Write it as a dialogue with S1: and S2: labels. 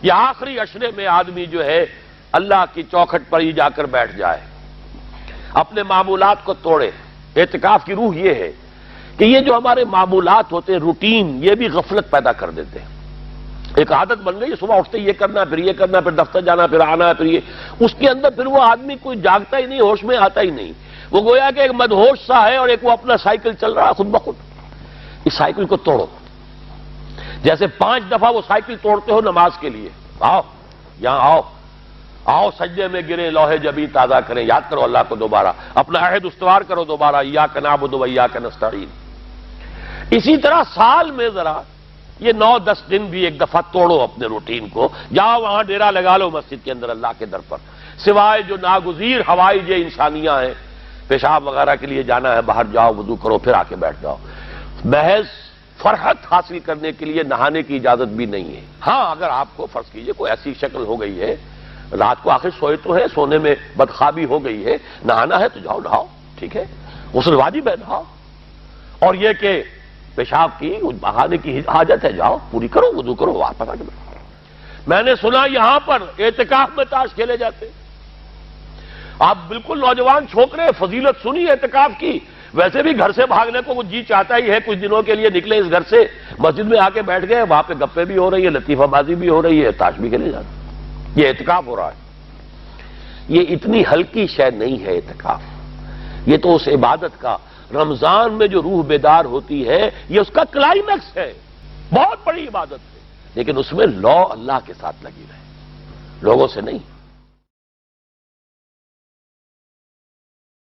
S1: یہ آخری عشرے میں آدمی جو ہے اللہ کی چوکھٹ پر ہی جا کر بیٹھ جائے، اپنے معمولات کو توڑے۔ اعتکاف کی روح یہ ہے کہ یہ جو ہمارے معمولات ہوتے ہیں، روٹین، یہ بھی غفلت پیدا کر دیتے ہیں۔ ایک عادت بن گئی، صبح اٹھتے یہ کرنا، پھر یہ کرنا، پھر دفتر جانا، پھر آنا، پھر یہ، اس کے اندر پھر وہ آدمی کوئی جاگتا ہی نہیں، ہوش میں آتا ہی نہیں۔ وہ گویا کہ ایک مدہوش سا ہے اور ایک وہ اپنا سائیکل چل رہا خود بخود۔ اس سائیکل کو توڑو، جیسے 5 دفعہ وہ سائیکل توڑتے ہو نماز کے لیے۔ آؤ یہاں آؤ، آؤ سجدے میں گرے، لوح جبیں تازہ کریں، یاد کرو اللہ کو دوبارہ، اپنا عہد استوار کرو دوبارہ، ایاک نعبد و ایاک نستعین۔ اسی طرح سال میں ذرا یہ 9-10 دن بھی ایک دفعہ توڑو اپنے روٹین کو، جاؤ وہاں ڈیرا لگا لو مسجد کے اندر اللہ کے در پر، سوائے جو ناگزیر ہوائج انسانیاں ہیں، پیشاب وغیرہ کے لیے جانا ہے باہر جاؤ، وضو کرو، پھر آ کے بیٹھ جاؤ۔ محض فرحت حاصل کرنے کے لیے نہانے کی اجازت بھی نہیں ہے۔ ہاں اگر آپ کو فرض کیجئے کوئی ایسی شکل ہو گئی ہے، رات کو آخر سوئے تو ہے، سونے میں بدخوابی ہو گئی ہے، نہانا ہے تو جاؤ نہاؤ، ٹھیک ہے، غسل واجب ہے، نہاؤ۔ اور یہ کہ پیشاب کی بہانے کی حاجت ہے، جاؤ پوری کرو، وضو کرو، واپس آ کے بیٹھو۔ میں نے سنا یہاں پر اعتکاف میں تاش کھیلے جاتے، آپ بالکل نوجوان چھوکرے، فضیلت سنی اعتکاف کی، ویسے بھی گھر سے بھاگنے کو وہ جی چاہتا ہی ہے، کچھ دنوں کے لیے نکلے اس گھر سے، مسجد میں آ کے بیٹھ گئے، وہاں پہ گپے بھی ہو رہی ہے، لطیفہ بازی بھی ہو رہی ہے، تاش بھی کھیلے جاتے، یہ اعتکاف ہو رہا ہے۔ یہ اتنی ہلکی شے نہیں ہے اعتکاف، یہ تو اس عبادت کا، رمضان میں جو روح بیدار ہوتی ہے، یہ اس کا کلائمیکس ہے، بہت بڑی عبادت ہے، لیکن اس میں لو اللہ کے ساتھ لگی رہے، لوگوں سے نہیں۔